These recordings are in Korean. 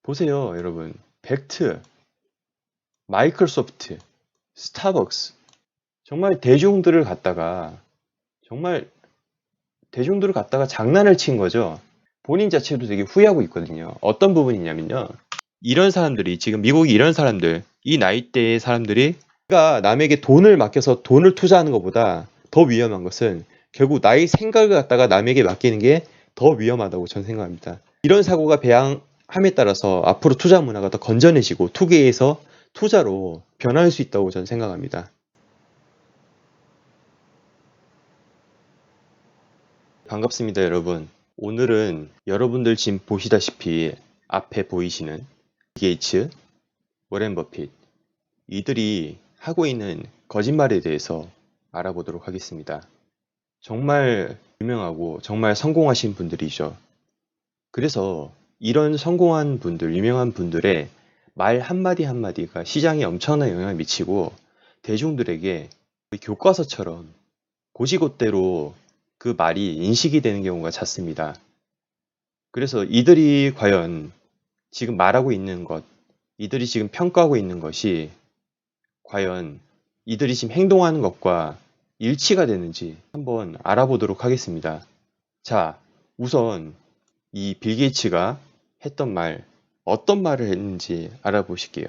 보세요, 여러분. 벡트, 마이크로소프트, 스타벅스. 정말 대중들을 갖다가 장난을 친 거죠. 본인 자체도 되게 후회하고 있거든요. 어떤 부분이냐면요. 이런 사람들이, 지금 미국이 이런 사람들, 이 나이대의 사람들이 내가 남에게 돈을 맡겨서 돈을 투자하는 것보다 더 위험한 것은 결국 나의 생각을 갖다가 남에게 맡기는 게 더 위험하다고 저는 생각합니다. 이런 사고가 배양함에 따라서 앞으로 투자 문화가 더 건전해지고 투기에서 투자로 변할 수 있다고 저는 생각합니다. 반갑습니다, 여러분. 오늘은 여러분들 지금 보시다시피 앞에 보이시는 빌 게이츠, 워렌 버핏, 이들이 하고 있는 거짓말에 대해서 알아보도록 하겠습니다. 정말 유명하고 정말 성공하신 분들이죠. 그래서 이런 성공한 분들, 유명한 분들의 말 한마디 한마디가 시장에 엄청난 영향을 미치고 대중들에게 교과서처럼 고지곳대로 그 말이 인식이 되는 경우가 잦습니다. 그래서 이들이 과연 지금 말하고 있는 것, 이들이 지금 평가하고 있는 것이 과연 이들이 지금 행동하는 것과 일치가 되는지 한번 알아보도록 하겠습니다. 자, 우선 이 빌 게이츠가 했던 말, 어떤 말을 했는지 알아보실게요.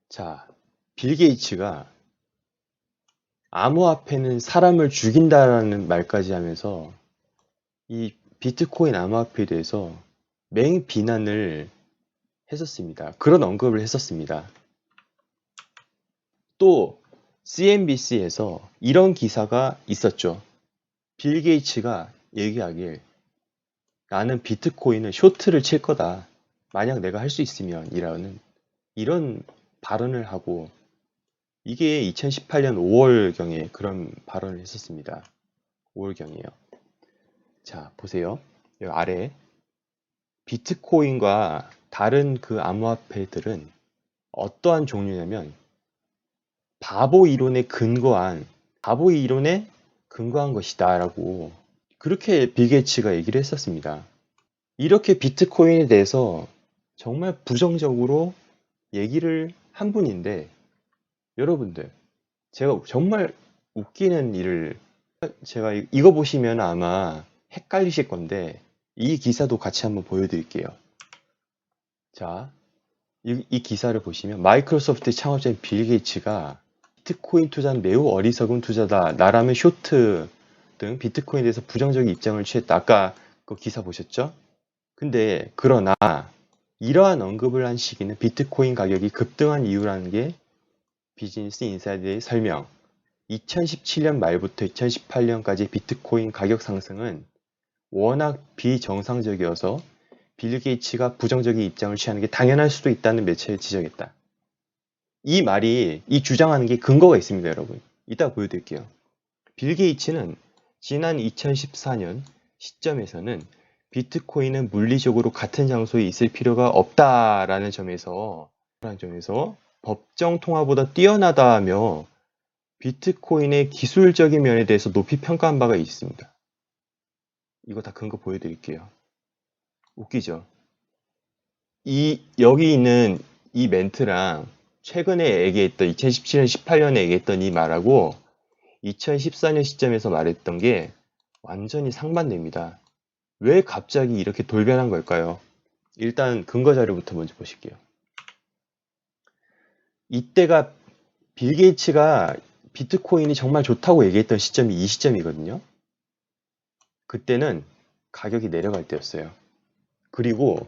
자, 빌 게이츠가 암호화폐는 사람을 죽인다라는 말까지 하면서 이 비트코인 암호화폐에 대해서 맹비난을 했었습니다. 그런 언급을 했었습니다. 또 CNBC에서 이런 기사가 있었죠. 빌 게이츠가 얘기하길 나는 비트코인을 쇼트를 칠 거다. 만약 내가 할 수 있으면 이라는 이런 발언을 하고 이게 2018년 5월경에 그런 발언을 했었습니다. 5월경이에요. 자, 보세요. 여기 아래 비트코인과 다른 그 암호화폐들은 어떠한 종류냐면 바보 이론에 근거한 것이다 라고 그렇게 빌 게이츠가 얘기를 했었습니다. 이렇게 비트코인에 대해서 정말 부정적으로 얘기를 한 분인데 여러분들 제가 정말 웃기는 일을 제가 이거 보시면 아마 헷갈리실 건데 이 기사도 같이 한번 보여드릴게요. 자, 이 기사를 보시면 마이크로소프트 창업자인 빌 게이츠가 비트코인 투자는 매우 어리석은 투자다. 나라면 쇼트 등 비트코인에 대해서 부정적인 입장을 취했다. 아까 그 기사 보셨죠? 근데 그러나 이러한 언급을 한 시기는 비트코인 가격이 급등한 이유라는 게 비즈니스 인사이드의 설명. 2017년 말부터 2018년까지 비트코인 가격 상승은 워낙 비정상적이어서 빌 게이츠가 부정적인 입장을 취하는 게 당연할 수도 있다는 매체에 지적했다. 이 주장하는 게 근거가 있습니다, 여러분. 이따 보여드릴게요. 빌 게이츠는 지난 2014년 시점에서는 비트코인은 물리적으로 같은 장소에 있을 필요가 없다라는 점에서 법정 통화보다 뛰어나다며 비트코인의 기술적인 면에 대해서 높이 평가한 바가 있습니다. 이거 다 근거 보여드릴게요. 웃기죠? 여기 있는 이 멘트랑 최근에 얘기했던 2017년, 18년에 얘기했던 이 말하고 2014년 시점에서 말했던 게 완전히 상반됩니다. 왜 갑자기 이렇게 돌변한 걸까요? 일단 근거 자료부터 먼저 보실게요. 이때가 빌 게이츠가 비트코인이 정말 좋다고 얘기했던 시점이 이 시점이거든요. 그때는 가격이 내려갈 때였어요. 그리고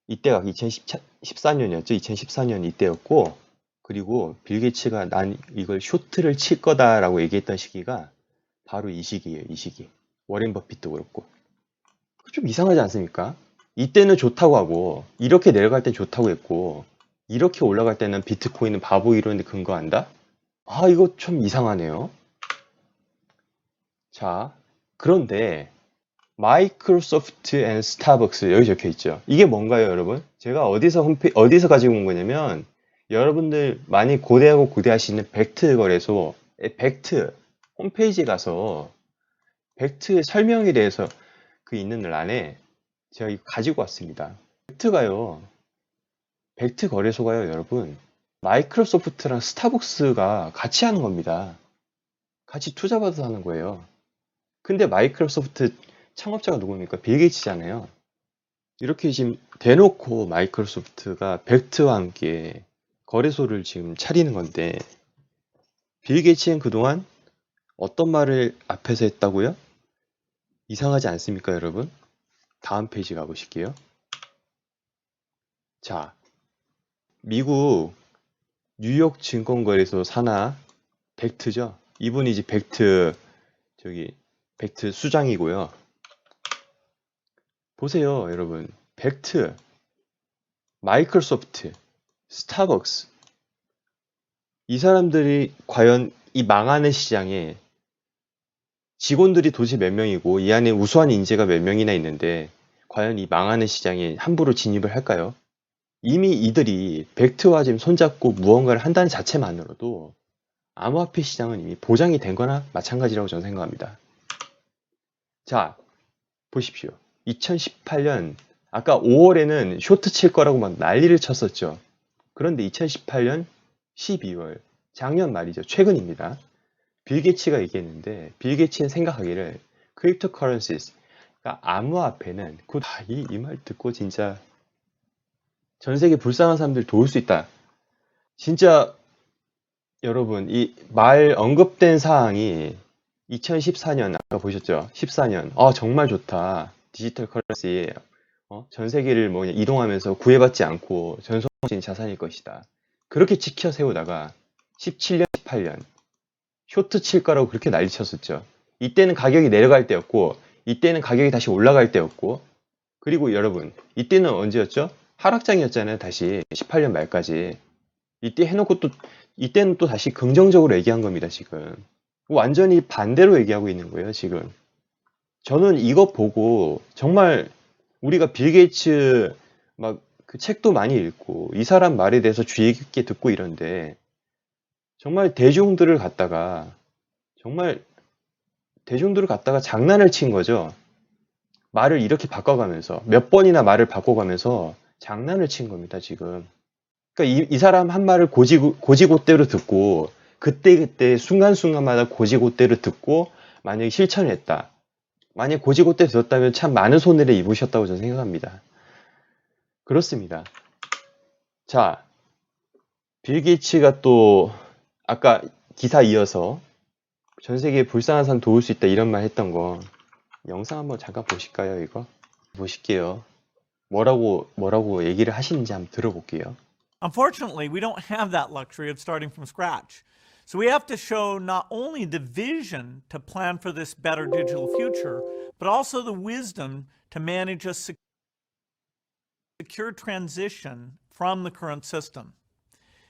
이때가 2014년이었죠. 2014년 이때였고 그리고 빌 게이츠가 난 이걸 쇼트를 칠 거다라고 얘기했던 시기가 바로 이 시기예요. 이 시기. 워렌 버핏도 그렇고. 좀 이상하지 않습니까? 이때는 좋다고 하고 이렇게 내려갈 땐 좋다고 했고 이렇게 올라갈 때는 비트코인은 바보 이론에 근거한다? 아, 이거 좀 이상하네요. 자, 그런데 마이크로소프트 앤 스타벅스 여기 적혀 있죠. 이게 뭔가요, 여러분? 제가 어디서 가지고 온 거냐면 여러분들 많이 고대하고 고대하시는 벡트 거래소 벡트 홈페이지에 가서 벡트의 설명에 대해서 그 있는 란에 제가 이거 가지고 왔습니다. 벡트가요. 벡트 거래소가요, 여러분. 마이크로소프트랑 스타벅스가 같이 하는 겁니다. 같이 투자받아서 하는 거예요. 근데 마이크로소프트 창업자가 누굽니까? 빌 게이츠잖아요. 이렇게 지금 대놓고 마이크로소프트가 벡트와 함께 거래소를 지금 차리는 건데, 빌 게이츠는 그동안 어떤 말을 앞에서 했다고요? 이상하지 않습니까, 여러분? 다음 페이지 가보실게요. 자, 미국 뉴욕 증권거래소 산하 벡트죠. 이분이 이제 벡트 수장이고요. 보세요, 여러분. 벡트, 마이크로소프트, 스타벅스. 이 사람들이 과연 이 망하는 시장에 직원들이 도대체 몇 명이고 이 안에 우수한 인재가 몇 명이나 있는데 과연 이 망하는 시장에 함부로 진입을 할까요? 이미 이들이 벡트와 지금 손잡고 무언가를 한다는 자체만으로도 암호화폐 시장은 이미 보장이 된 거나 마찬가지라고 저는 생각합니다. 자, 보십시오. 2018년, 아까 5월에는 쇼트 칠 거라고 막 난리를 쳤었죠. 그런데 2018년 12월, 작년 말이죠. 최근입니다. 빌 게이츠가 얘기했는데, 빌 게이츠는 생각하기를 크립토 커런시스, 그러니까 암호화폐는 이 말 듣고 진짜 전 세계 불쌍한 사람들 도울 수 있다. 진짜 여러분, 이 말 언급된 사항이 2014년, 아까 보셨죠? 14년. 정말 좋다. 디지털 커런시, 전 세계를 이동하면서 구애받지 않고 전송진 자산일 것이다. 그렇게 지켜 세우다가 17년, 18년, 쇼트 칠 거라고 그렇게 난리 쳤었죠. 이때는 가격이 내려갈 때였고, 이때는 가격이 다시 올라갈 때였고, 그리고 여러분, 이때는 언제였죠? 하락장이었잖아요. 다시 18년 말까지. 이때 해놓고 이때는 또 다시 긍정적으로 얘기한 겁니다, 지금. 완전히 반대로 얘기하고 있는 거예요, 지금. 저는 이거 보고 정말 우리가 빌 게이츠 막 그 책도 많이 읽고 이 사람 말에 대해서 주의 깊게 듣고 이런데 정말 대중들을 갖다가 장난을 친 거죠. 말을 이렇게 바꿔가면서 몇 번이나 말을 바꿔가면서 장난을 친 겁니다, 지금. 그러니까 이 사람 한 말을 고지고대로 듣고 그때그때 순간순간마다 고지고대로 듣고 만약에 실천을 했다. 만약 고지고대 들었다면 참 많은 손해를 입으셨다고 저는 생각합니다. 그렇습니다. 자, 빌 게이츠가 또 아까 기사 이어서 전 세계에 불쌍한 사람 도울 수 있다 이런 말 했던 거 영상 한번 잠깐 보실까요? 이거 보실게요. 뭐라고 얘기를 하시는지 한번 들어볼게요. Unfortunately, we don't have that luxury of starting from scratch. So we have to show not only the vision to plan for this better digital future, but also the wisdom to manage a secure transition from the current system.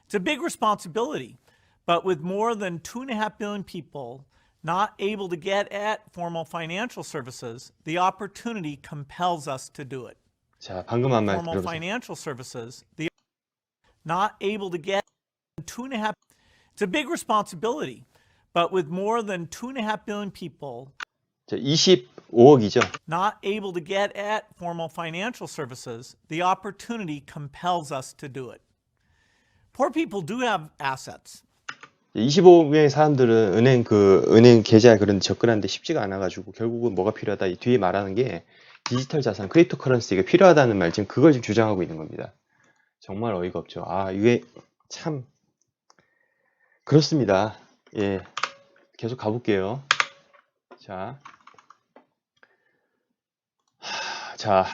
It's a big responsibility, but with more than 2.5 billion people not able to get at formal financial services, the opportunity compels us to do it. 자, 방금 한 말 Formal 들어보세요. financial services, not able to get 2.5. It's a big responsibility, but with more than 2.5 billion people 자, 25억이죠. not able to get at formal financial services, the opportunity compels us to do it. Poor people do have assets. 25명의 사람들은 은행 계좌 그런 접근하는데 쉽지가 않아가지고 결국은 뭐가 필요하다. 이 뒤에 말하는 게 디지털 자산, 크립토 커런시가 필요하다는 말 지금 그걸 지금 주장하고 있는 겁니다. 정말 어이가 없죠. 이게 참 그렇습니다. 예, 계속 가볼게요. 자,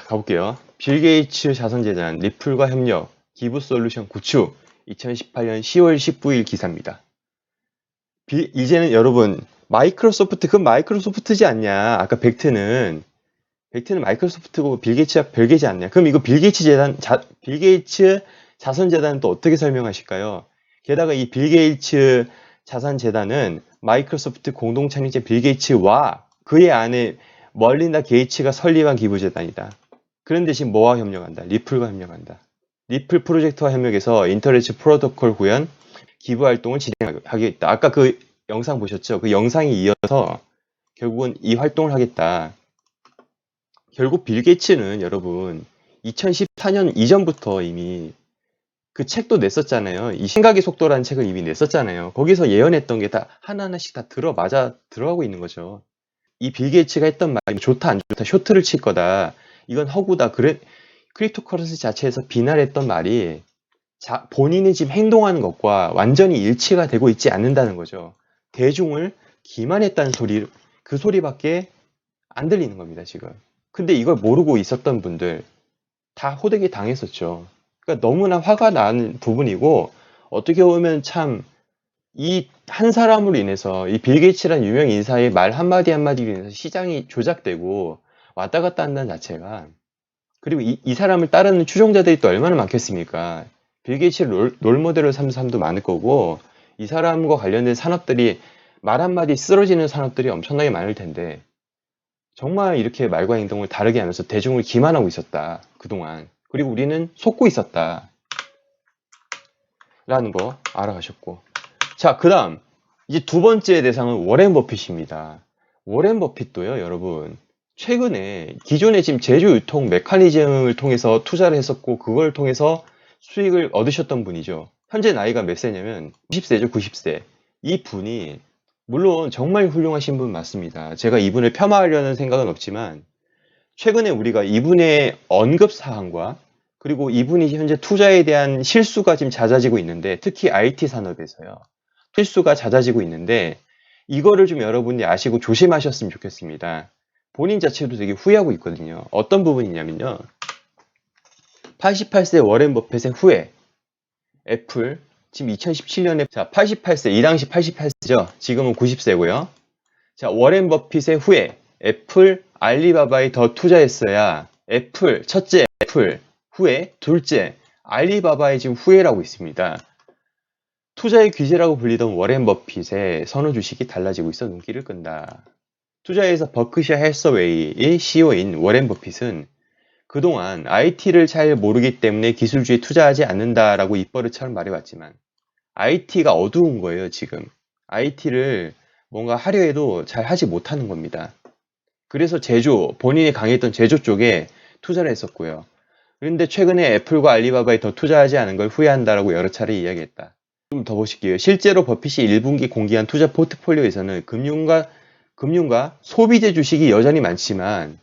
가볼게요. 빌 게이츠 자선재단 리플과 협력 기부 솔루션 구축 2018년 10월 19일 기사입니다. 이제는 여러분 그건 마이크로소프트지 않냐? 아까 벡트는 마이크로소프트고 빌 게이츠가 별개지 않냐? 그럼 이거 빌 게이츠 자선재단은 또 어떻게 설명하실까요? 게다가 이 빌 게이츠 자산재단은 마이크로소프트 공동 창립자 빌 게이츠와 그의 아내 멀린다 게이츠가 설립한 기부재단이다. 그런데 지금 뭐와 협력한다? 리플과 협력한다. 리플 프로젝트와 협력해서 인터넷 프로토콜 구현 기부 활동을 진행하겠다. 아까 그 영상 보셨죠? 그 영상에 이어서 결국은 이 활동을 하겠다. 결국 빌 게이츠는 여러분 2014년 이전부터 이미 그 책도 냈었잖아요. 이 생각의 속도라는 책을 이미 냈었잖아요. 거기서 예언했던 게 다 하나하나씩 다 들어가고 있는 거죠. 이 빌 게이츠가 했던 말이 좋다 안 좋다 쇼트를 칠 거다. 이건 허구다. 크립토커런시 자체에서 비난했던 말이 본인이 지금 행동하는 것과 완전히 일치가 되고 있지 않는다는 거죠. 대중을 기만했다는 소리, 그 소리밖에 안 들리는 겁니다, 지금. 근데 이걸 모르고 있었던 분들 다 호되게 당했었죠. 그러니까 너무나 화가 나는 부분이고 어떻게 보면 참 이 한 사람으로 인해서 이 빌 게이츠라는 유명 인사의 말 한마디 한마디로 인해서 시장이 조작되고 왔다 갔다 한다는 자체가 그리고 이 사람을 따르는 추종자들이 또 얼마나 많겠습니까? 빌 게이츠를 롤모델로 삼는 사람도 많을 거고 이 사람과 관련된 산업들이 말 한마디 쓰러지는 산업들이 엄청나게 많을 텐데 정말 이렇게 말과 행동을 다르게 하면서 대중을 기만하고 있었다. 그동안. 그리고 우리는 속고 있었다. 라는 거 알아가셨고. 자, 그 다음. 이제 두 번째 대상은 워렌 버핏입니다. 워렌 버핏도요, 여러분. 최근에 기존에 지금 제조 유통 메커니즘을 통해서 투자를 했었고, 그걸 통해서 수익을 얻으셨던 분이죠. 현재 나이가 몇 세냐면 90세죠, 90세. 이 분이 물론 정말 훌륭하신 분 맞습니다. 제가 이분을 폄하하려는 생각은 없지만 최근에 우리가 이분의 언급 사항과 그리고 이분이 현재 투자에 대한 실수가 지금 잦아지고 있는데 특히 IT 산업에서요. 실수가 잦아지고 있는데 이거를 좀 여러분이 아시고 조심하셨으면 좋겠습니다. 본인 자체도 되게 후회하고 있거든요. 어떤 부분이냐면요. 88세 워렌 버핏의 후회. 애플 지금 2017년에 자 88세 이 당시 88세죠. 지금은 90세고요. 자 워렌 버핏의 후회. 애플 알리바바에 더 투자했어야 애플 첫째 애플 후회 둘째 알리바바의 지금 후회라고 있습니다. 투자의 귀재라고 불리던 워렌 버핏의 선호 주식이 달라지고 있어 눈길을 끈다. 투자에서 버크셔 해서웨이의 CEO인 워렌 버핏은 그동안 IT를 잘 모르기 때문에 기술주에 투자하지 않는다라고 입버릇처럼 말해왔지만 IT가 어두운 거예요, 지금. IT를 뭔가 하려 해도 잘 하지 못하는 겁니다. 그래서 본인이 강했던 제조 쪽에 투자를 했었고요. 그런데 최근에 애플과 알리바바에 더 투자하지 않은 걸 후회한다라고 여러 차례 이야기했다. 좀 더 보실게요. 실제로 버핏이 1분기 공개한 투자 포트폴리오에서는 금융과 소비재 주식이 여전히 많지만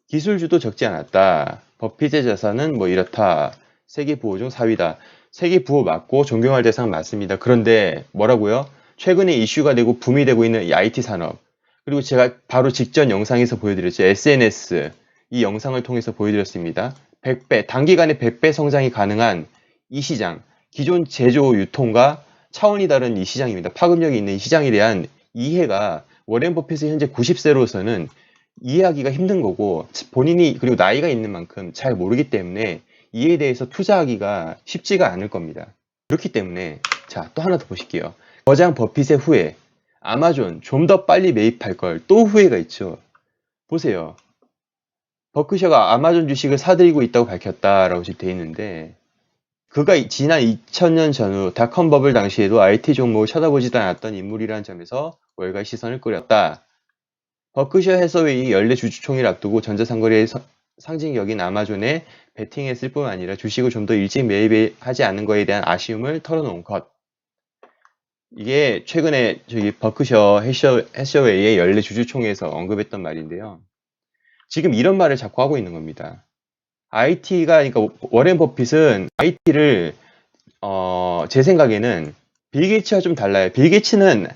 기술주도 적지 않았다. 버핏의 자산은 뭐 이렇다. 세계 부호 중 4위다. 세계 부호 맞고 존경할 대상 맞습니다. 그런데 뭐라고요? 최근에 이슈가 되고 붐이 되고 있는 이 IT 산업. 그리고 제가 바로 직전 영상에서 보여드렸죠. SNS. 이 영상을 통해서 보여드렸습니다. 100배, 단기간에 100배 성장이 가능한 이 시장. 기존 제조 유통과 차원이 다른 이 시장입니다. 파급력이 있는 이 시장에 대한 이해가 워렌 버핏의 현재 90세로서는 이해하기가 힘든 거고 본인이 그리고 나이가 있는 만큼 잘 모르기 때문에 이에 대해서 투자하기가 쉽지가 않을 겁니다. 그렇기 때문에 자, 또 하나 더 보실게요. 거장 버핏의 후회. 아마존 좀 더 빨리 매입할 걸 또 후회가 있죠. 보세요. 버크셔가 아마존 주식을 사들이고 있다고 밝혔다라고 지금 돼 있는데 그가 지난 2000년 전후 닷컴 버블 당시에도 IT 종목을 쳐다보지도 않았던 인물이라는 점에서 월가의 시선을 끌었다. 버크셔 해서웨이 연례 주주총회를 앞두고 전자상거래의 상징격인 아마존에 베팅했을 뿐 아니라 주식을 좀 더 일찍 매입하지 않은 것에 대한 아쉬움을 털어놓은 것. 이게 최근에 저기 버크셔 해서웨이의 연례 주주총회에서 언급했던 말인데요. 지금 이런 말을 자꾸 하고 있는 겁니다. 그러니까 워렌 버핏은 IT를 제 생각에는 빌 게이츠와 좀 달라요. 빌 게이츠는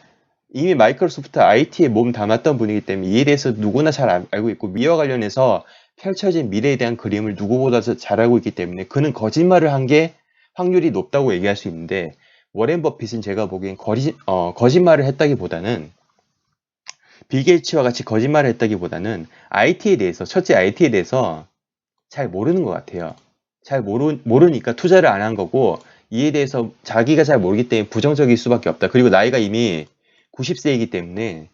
이미 마이크로소프트 IT에 몸 담았던 분이기 때문에 이에 대해서 누구나 잘 알고 있고 미와 관련해서 펼쳐진 미래에 대한 그림을 누구보다도 잘 알고 있기 때문에 그는 거짓말을 한 게 확률이 높다고 얘기할 수 있는데 워렌 버핏은 제가 보기엔 거짓말을 했다기보다는 빌 게이츠와 같이 거짓말을 했다기보다는 IT에 대해서 첫째 IT에 대해서 잘 모르는 것 같아요. 잘 모르니까 투자를 안 한 거고 이에 대해서 자기가 잘 모르기 때문에 부정적일 수밖에 없다. 그리고 나이가 이미 90세이기 때문에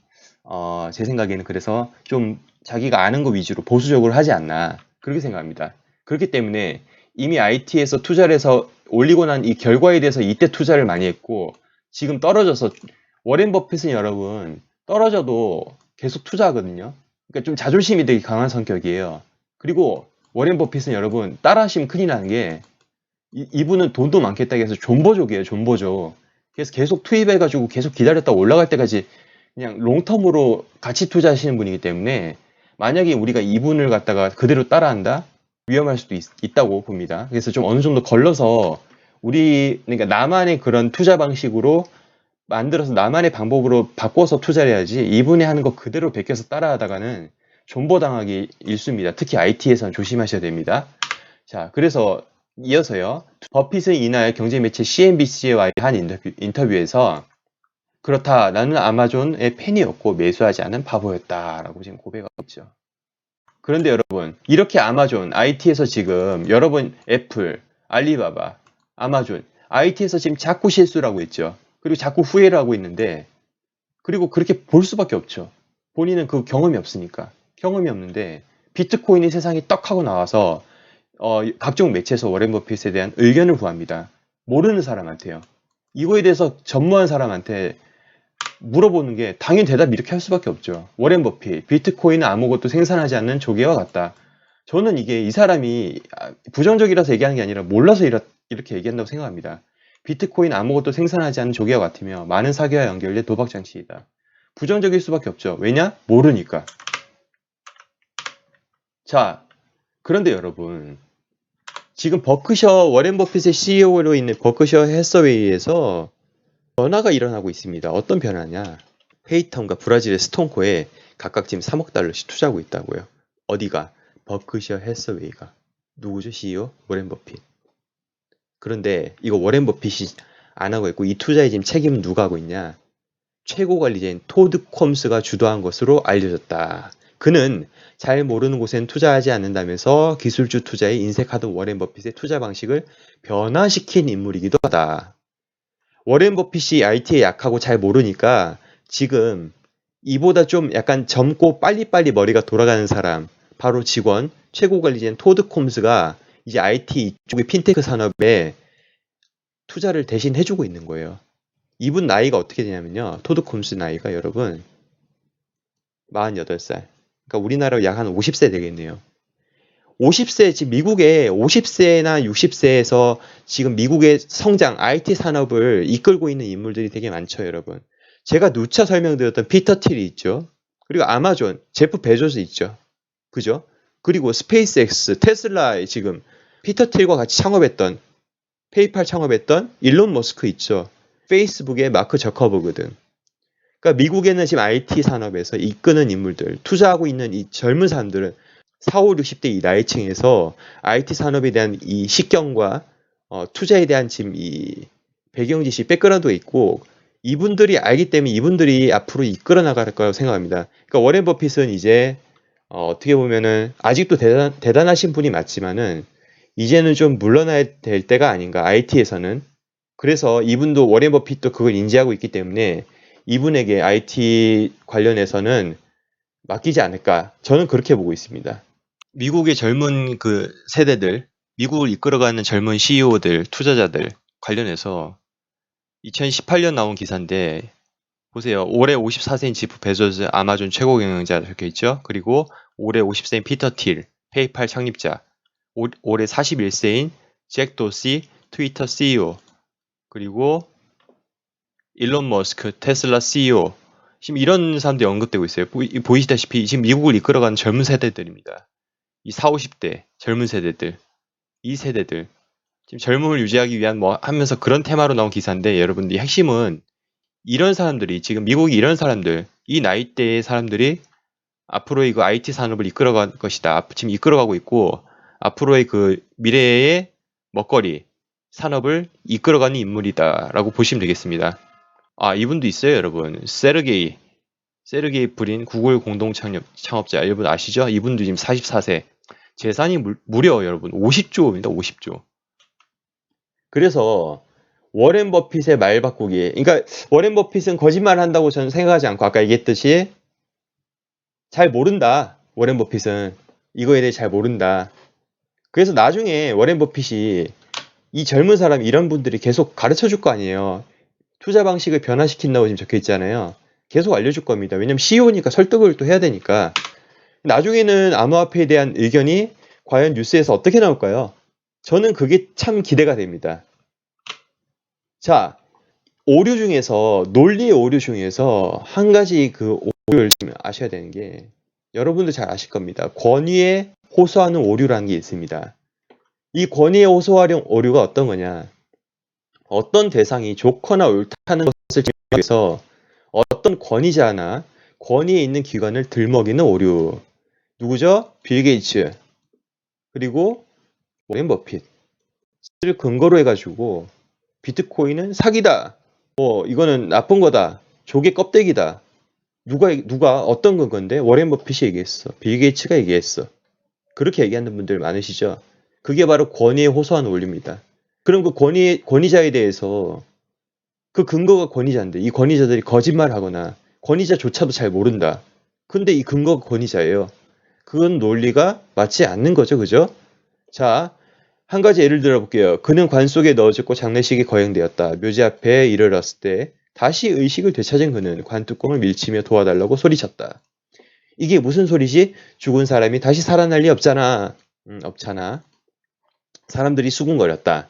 제 생각에는 그래서 좀 자기가 아는 거 위주로 보수적으로 하지 않나 그렇게 생각합니다. 그렇기 때문에 이미 IT에서 투자를 해서 올리고 난 이 결과에 대해서 이때 투자를 많이 했고 지금 떨어져서 워렌 버핏은 여러분 떨어져도 계속 투자하거든요. 그러니까 좀 자존심이 되게 강한 성격이에요. 그리고 워렌 버핏은 여러분 따라하시면 큰일 나는 게 이분은 돈도 많겠다 해서 존버족이에요. 존버족. 그래서 계속 투입해가지고 계속 기다렸다 올라갈 때까지 그냥 롱텀으로 같이 투자하시는 분이기 때문에 만약에 우리가 이분을 갖다가 그대로 따라한다? 위험할 수도 있다고 봅니다. 그래서 좀 어느 정도 걸러서 그러니까 나만의 그런 투자 방식으로 만들어서 나만의 방법으로 바꿔서 투자를 해야지 이분이 하는 거 그대로 베껴서 따라하다가는 존버당하기 일쑤입니다. 특히 IT에서는 조심하셔야 됩니다. 자, 그래서 이어서요. 버핏은 이날 경제 매체 CNBC와의 한 인터뷰에서 그렇다. 나는 아마존의 팬이었고 매수하지 않은 바보였다라고 지금 고백하고 있죠. 그런데 여러분, 이렇게 아마존, IT에서 지금 여러분 애플, 알리바바, 아마존, IT에서 지금 자꾸 실수를 하고 있죠. 그리고 자꾸 후회를 하고 있는데 그리고 그렇게 볼 수밖에 없죠. 본인은 그 경험이 없으니까. 경험이 없는데 비트코인이 세상에 떡 하고 나와서 각종 매체에서 워렌 버핏에 대한 의견을 구합니다. 모르는 사람한테요. 이거에 대해서 전무한 사람한테 물어보는 게 당연히 대답 이렇게 할 수밖에 없죠. 워렌 버핏, 비트코인은 아무것도 생산하지 않는 조개와 같다. 저는 이게 이 사람이 부정적이라서 얘기하는 게 아니라 몰라서 이렇게 얘기한다고 생각합니다. 비트코인 아무것도 생산하지 않는 조개와 같으며 많은 사기와 연결된 도박 장치이다. 부정적일 수밖에 없죠. 왜냐? 모르니까. 자, 그런데 여러분, 지금 워렌 버핏의 CEO로 있는 버크셔 해서웨이에서 변화가 일어나고 있습니다. 어떤 변화냐? 페이텀과 브라질의 스톤코에 각각 지금 3억 달러씩 투자하고 있다고요. 어디가? 버크셔 해서웨이가. 누구죠? CEO? 워렌 버핏. 그런데 이거 워렌 버핏이 안 하고 있고 이 투자에 지금 책임은 누가 하고 있냐? 최고 관리자인 토드 콤스가 주도한 것으로 알려졌다. 그는 잘 모르는 곳엔 투자하지 않는다면서 기술주 투자에 인색하던 워렌 버핏의 투자 방식을 변화시킨 인물이기도 하다. 워렌 버핏이 IT에 약하고 잘 모르니까 지금 이보다 좀 약간 젊고 빨리빨리 머리가 돌아가는 사람, 바로 직원, 최고 관리자인 토드 콤스가 이제 IT 이쪽의 핀테크 산업에 투자를 대신 해주고 있는 거예요. 이분 나이가 어떻게 되냐면요. 토드 콤스 나이가 여러분 48살. 그러니까 우리나라로 약 한 50세 되겠네요. 50세, 지금 미국의 50세나 60세에서 지금 미국의 성장, IT 산업을 이끌고 있는 인물들이 되게 많죠, 여러분. 제가 누차 설명드렸던 피터 틸이 있죠. 그리고 아마존, 제프 베조스 있죠. 그죠? 그리고 스페이스X, 테슬라에 지금 피터 틸과 같이 창업했던, 페이팔 창업했던 일론 머스크 있죠. 페이스북의 마크 저커버그 등. 그러니까 미국에는 지금 IT 산업에서 이끄는 인물들, 투자하고 있는 이 젊은 사람들은 40, 60대 이 나이층에서 IT 산업에 대한 이 식견과 투자에 대한 지금 이 배경 지식, 백그라운드가 있고 이분들이 알기 때문에 이분들이 앞으로 이끌어 나갈 거라고 생각합니다. 그러니까 워렌 버핏은 이제 어떻게 보면은 아직도 대단하신 분이 맞지만은 이제는 좀 물러나야 될 때가 아닌가, IT에서는. 그래서 이분도 워렌 버핏도 그걸 인지하고 있기 때문에 이분에게 IT 관련해서는 맡기지 않을까, 저는 그렇게 보고 있습니다. 미국의 젊은 그 세대들, 미국을 이끌어가는 젊은 CEO들, 투자자들 관련해서 2018년 나온 기사인데 보세요. 올해 54세인 제프 베조스 아마존 최고 경영자 적혀있죠. 그리고 올해 50세인 피터 틸 페이팔 창립자, 올해 41세인 잭 도시 트위터 CEO, 그리고 일론 머스크 테슬라 CEO, 지금 이런 사람들이 언급되고 있어요. 보이시다시피 지금 미국을 이끌어가는 젊은 세대들입니다. 이 40, 50대 젊은 세대들, 이 세대들 지금 젊음을 유지하기 위한 뭐 하면서 그런 테마로 나온 기사인데, 여러분들 이 핵심은 이런 사람들이, 지금 미국이 이런 사람들, 이 나이대의 사람들이 앞으로의 그 IT 산업을 이끌어갈 것이다. 지금 이끌어가고 있고 앞으로의 그 미래의 먹거리 산업을 이끌어가는 인물이다라고 보시면 되겠습니다. 아, 이분도 있어요, 여러분. 세르게이 브린 구글 공동 창업자, 여러분 아시죠? 이분도 지금 44세. 재산이 무려 여러분 50조입니다. 50조. 그래서 워렌 버핏의 말 바꾸기. 그러니까 워렌 버핏은 거짓말 한다고 저는 생각하지 않고, 아까 얘기했듯이 잘 모른다. 워렌 버핏은 이거에 대해 잘 모른다. 그래서 나중에 워렌 버핏이 이 젊은 사람, 이런 분들이 계속 가르쳐 줄 거 아니에요. 투자 방식을 변화시킨다고 지금 적혀 있잖아요. 계속 알려줄 겁니다. 왜냐면 CEO니까 설득을 또 해야 되니까. 나중에는 암호화폐에 대한 의견이 과연 뉴스에서 어떻게 나올까요? 저는 그게 참 기대가 됩니다. 자, 오류 중에서, 논리의 오류 중에서 한 가지 그 오류를 좀 아셔야 되는 게, 여러분도 잘 아실 겁니다. 권위에 호소하는 오류라는 게 있습니다. 이 권위에 호소하는 오류가 어떤 거냐? 어떤 대상이 좋거나 옳다는 것을 증명하기 위해서 어떤 권위자나 권위에 있는 기관을 들먹이는 오류. 누구죠? 빌 게이츠, 그리고 워렌 버핏을 근거로 해가지고 비트코인은 사기다. 이거는 나쁜 거다. 조개 껍데기다. 누가 어떤 근거인데? 워렌 버핏이 얘기했어. 빌 게이츠가 얘기했어. 그렇게 얘기하는 분들 많으시죠? 그게 바로 권위에 호소하는 원리입니다. 그럼 그 권위자에 대해서 그 근거가 권위자인데 이 권위자들이 거짓말하거나 권위자조차도 잘 모른다. 근데 이 근거가 권위자예요. 그건 논리가 맞지 않는 거죠. 그죠? 자, 한 가지 예를 들어볼게요. 그는 관 속에 넣어졌고 장례식이 거행되었다. 묘지 앞에 이르렀을 때 다시 의식을 되찾은 그는 관 뚜껑을 밀치며 도와달라고 소리쳤다. 이게 무슨 소리지? 죽은 사람이 다시 살아날 리 없잖아. 없잖아. 사람들이 수군거렸다.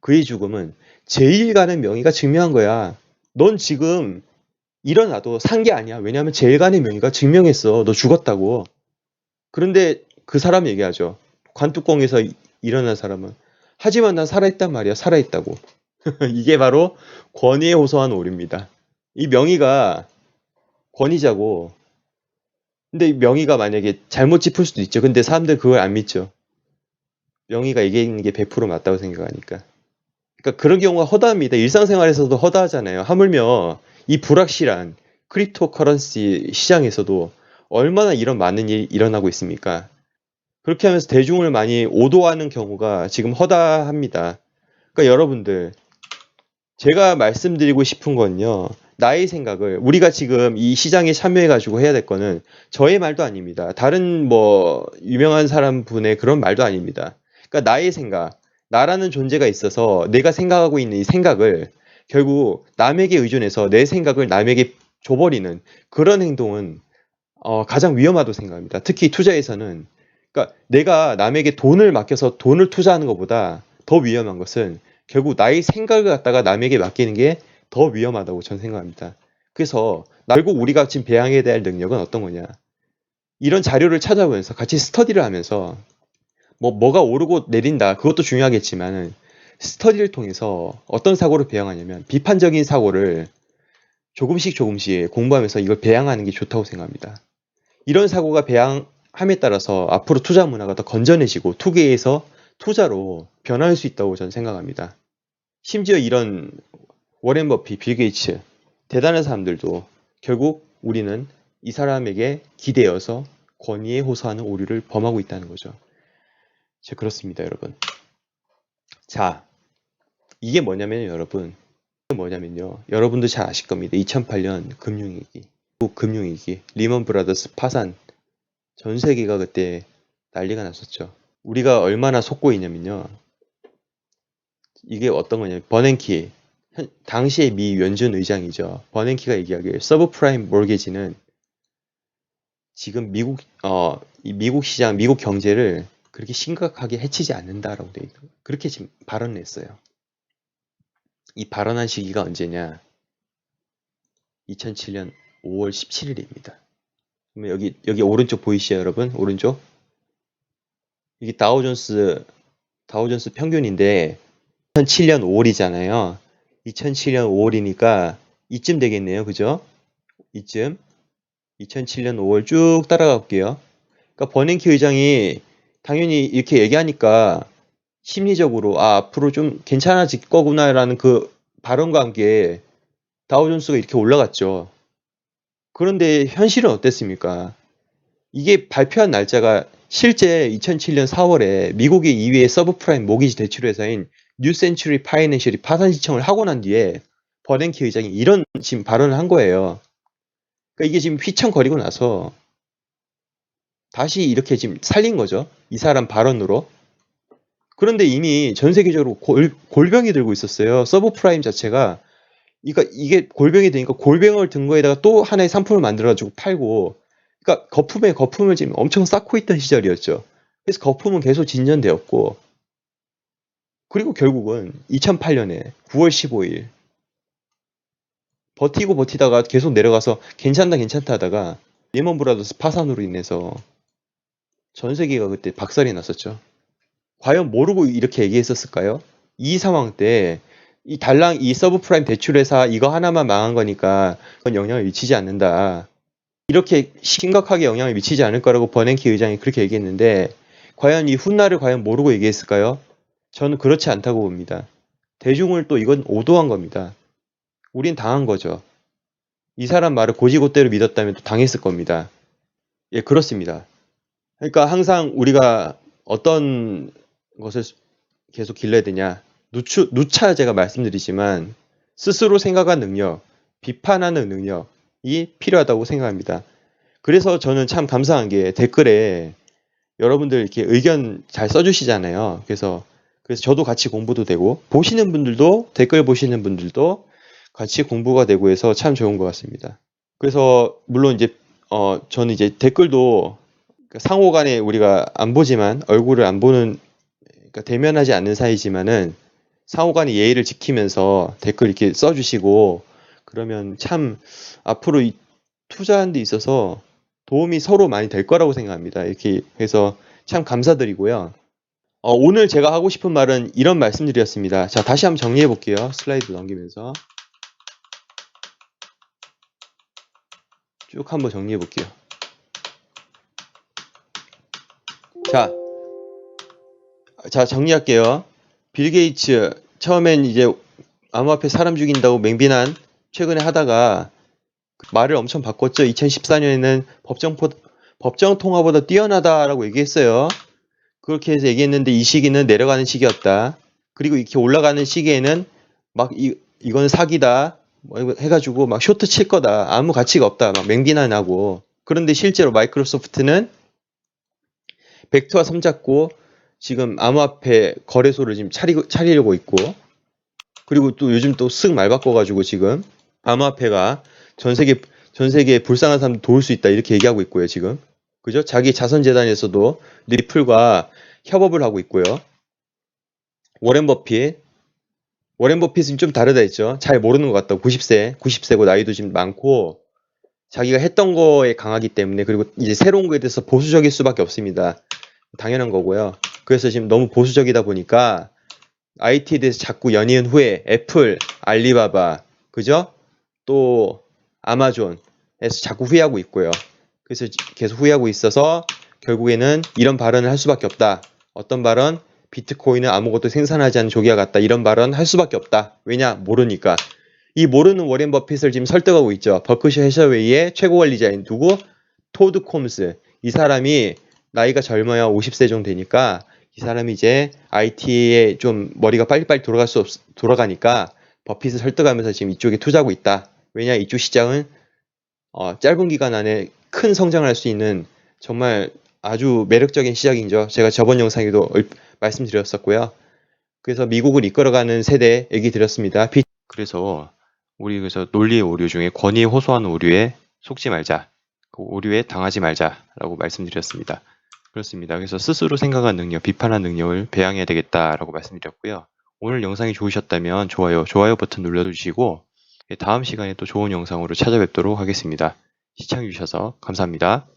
그의 죽음은 제일간의 명의가 증명한 거야. 넌 지금 일어나도 산 게 아니야. 왜냐하면 제일간의 명의가 증명했어. 너 죽었다고. 그런데 그 사람 얘기하죠. 관뚜껑에서 일어난 사람은. 하지만 난 살아있단 말이야. 살아있다고. 이게 바로 권위에 호소한 오류입니다. 이 명의가 권위자고, 근데 이 명의가 만약에 잘못 짚을 수도 있죠. 근데 사람들 그걸 안 믿죠. 명의가 얘기하는 게 100% 맞다고 생각하니까. 그러니까 그런 경우가 허다합니다. 일상생활에서도 허다하잖아요. 하물며 이 불확실한 크립토 커런시 시장에서도 얼마나 이런 많은 일이 일어나고 있습니까? 그렇게 하면서 대중을 많이 오도하는 경우가 지금 허다합니다. 그러니까 여러분들, 제가 말씀드리고 싶은 건요. 나의 생각을, 우리가 지금 이 시장에 참여해가지고 해야 될 거는 저의 말도 아닙니다. 다른 유명한 사람 분의 그런 말도 아닙니다. 그러니까 나의 생각, 나라는 존재가 있어서 내가 생각하고 있는 이 생각을 결국 남에게 의존해서 내 생각을 남에게 줘버리는 그런 행동은 가장 위험하다고 생각합니다. 특히 투자에서는. 그러니까 내가 남에게 돈을 맡겨서 돈을 투자하는 것보다 더 위험한 것은 결국 나의 생각을 갖다가 남에게 맡기는 게 더 위험하다고 저는 생각합니다. 그래서 결국 우리가 지금 배양해야 될 능력은 어떤 거냐. 이런 자료를 찾아보면서 같이 스터디를 하면서 뭐가 오르고 내린다. 그것도 중요하겠지만 스터디를 통해서 어떤 사고를 배양하냐면 비판적인 사고를 조금씩 공부하면서 이걸 배양하는 게 좋다고 생각합니다. 이런 사고가 배양함에 따라서 앞으로 투자 문화가 더 건전해지고 투기에서 투자로 변할 수 있다고 저는 생각합니다. 심지어 이런 워렌 버핏, 빌 게이츠 대단한 사람들도 결국 우리는 이 사람에게 기대어서 권위에 호소하는 오류를 범하고 있다는 거죠. 그렇습니다, 여러분. 자, 이게 뭐냐면요, 여러분도 잘 아실 겁니다. 2008년 금융위기, 미국 금융위기, 리먼 브라더스 파산, 전 세계가 그때 난리가 났었죠. 우리가 얼마나 속고 있냐면요. 이게 어떤 거냐면 버냉키, 당시의 미 연준 의장이죠. 버냉키가 얘기하기에 서브프라임 몰게지는 지금 미국 시장, 미국 경제를 그렇게 심각하게 해치지 않는다라고 돼 있고 그렇게 지금 발언을 했어요. 이 발언한 시기가 언제냐? 2007년 5월 17일입니다. 여기 오른쪽 보이시죠, 여러분? 오른쪽? 이게 다우존스 평균인데 2007년 5월이잖아요. 2007년 5월이니까 이쯤 되겠네요. 그죠? 이쯤. 2007년 5월 쭉 따라가 볼게요. 그러니까 버냉키 의장이 당연히 이렇게 얘기하니까 심리적으로 앞으로 좀 괜찮아질 거구나라는 그 발언과 함께 다우존스가 이렇게 올라갔죠. 그런데 현실은 어땠습니까? 이게 발표한 날짜가 실제 2007년 4월에 미국의 2위의 서브프라임 모기지 대출 회사인 뉴센츄리 파이낸셜이 파산 신청을 하고 난 뒤에 버냉키 의장이 이런 지금 발언을 한 거예요. 그러니까 이게 지금 휘청거리고 나서 다시 이렇게 지금 살린 거죠. 이 사람 발언으로. 그런데 이미 전 세계적으로 골병이 들고 있었어요. 서브프라임 자체가. 그러니까 이게 골병이 되니까 골병을 든 거에다가 또 하나의 상품을 만들어가지고 팔고 그러니까 거품에 거품을 지금 엄청 쌓고 있던 시절이었죠. 그래서 거품은 계속 진전되었고, 그리고 결국은 2008년에 9월 15일 버티고 버티다가 계속 내려가서 괜찮다 괜찮다 하다가 리먼 브라더스 파산으로 인해서 전 세계가 그때 박살이 났었죠. 과연 모르고 이렇게 얘기했었을까요? 이 상황 때 이 달랑 이 서브프라임 대출회사 이거 하나만 망한 거니까 그건 영향을 미치지 않는다. 이렇게 심각하게 영향을 미치지 않을 거라고 버냉키 의장이 그렇게 얘기했는데 과연 이 훗날을 과연 모르고 얘기했을까요? 저는 그렇지 않다고 봅니다. 대중을 또 이건 오도한 겁니다. 우린 당한 거죠. 이 사람 말을 고지고대로 믿었다면 또 당했을 겁니다. 예, 그렇습니다. 그러니까 항상 우리가 어떤 것을 계속 길러야 되냐. 누차 제가 말씀드리지만 스스로 생각하는 능력, 비판하는 능력이 필요하다고 생각합니다. 그래서 저는 참 감사한 게 댓글에 여러분들 이렇게 의견 잘 써주시잖아요. 그래서 저도 같이 공부도 되고 보시는 분들도 댓글 보시는 분들도 같이 공부가 되고 해서 참 좋은 것 같습니다. 그래서 물론 이제 저는 이제 댓글도 상호간에 우리가 안 보지만 얼굴을 안 보는 그러니까 대면하지 않는 사이지만은 상호간의 예의를 지키면서 댓글 이렇게 써주시고 그러면 참 앞으로 이 투자하는 데 있어서 도움이 서로 많이 될 거라고 생각합니다. 이렇게 해서 참 감사드리고요. 오늘 제가 하고 싶은 말은 이런 말씀드렸습니다. 자, 다시 한번 정리해 볼게요. 슬라이드 넘기면서 쭉 한번 정리해 볼게요. 자, 정리할게요. 빌 게이츠 처음엔 이제 암호화폐 사람 죽인다고 맹비난 최근에 하다가 말을 엄청 바꿨죠. 2014년에는 법정 통화보다 뛰어나다라고 얘기했어요. 그렇게 해서 얘기했는데 이 시기는 내려가는 시기였다. 그리고 이렇게 올라가는 시기에는 막 이건 사기다 뭐 해가지고 막 쇼트 칠 거다. 아무 가치가 없다. 막 맹비난하고. 그런데 실제로 마이크로소프트는 벡터와 손잡고 지금 암호화폐 거래소를 지금 차리려고 있고, 그리고 또 요즘 또 쓱 말 바꿔가지고 지금 암호화폐가 전 세계에 불쌍한 사람 도울 수 있다 이렇게 얘기하고 있고요 지금. 그죠? 자기 자선재단에서도 리플과 협업을 하고 있고요. 워렌 버핏은 좀 다르다 했죠. 잘 모르는 것 같다. 90세고 나이도 지금 많고 자기가 했던 거에 강하기 때문에, 그리고 이제 새로운 거에 대해서 보수적일 수밖에 없습니다. 당연한 거고요. 그래서 지금 너무 보수적이다 보니까 IT에 대해서 자꾸 연이은 후에 애플, 알리바바, 그죠? 또 아마존에서 자꾸 후회하고 있고요. 그래서 계속 후회하고 있어서 결국에는 이런 발언을 할 수밖에 없다. 어떤 발언? 비트코인은 아무것도 생산하지 않는 조기와 같다. 이런 발언 할 수밖에 없다. 왜냐? 모르니까. 이 모르는 워렌 버핏을 지금 설득하고 있죠. 버크셔 해셔웨이의 최고 관리자인 누구? 토드 콤스. 이 사람이 나이가 젊어야 50세 정도 되니까 이 사람이 이제 IT에 좀 머리가 빨리빨리 돌아가니까 버핏을 설득하면서 지금 이쪽에 투자하고 있다. 왜냐? 이쪽 시장은 짧은 기간 안에 큰 성장을 할 수 있는 정말 아주 매력적인 시장이죠. 제가 저번 영상에도 말씀드렸었고요. 그래서 미국을 이끌어가는 세대 얘기 드렸습니다. 그래서 우리 논리의 오류 중에 권위에 호소하는 오류에 속지 말자. 그 오류에 당하지 말자라고 말씀드렸습니다. 그렇습니다. 그래서 스스로 생각한 능력, 비판한 능력을 배양해야 되겠다라고 말씀드렸고요. 오늘 영상이 좋으셨다면 좋아요 버튼 눌러주시고 다음 시간에 또 좋은 영상으로 찾아뵙도록 하겠습니다. 시청해주셔서 감사합니다.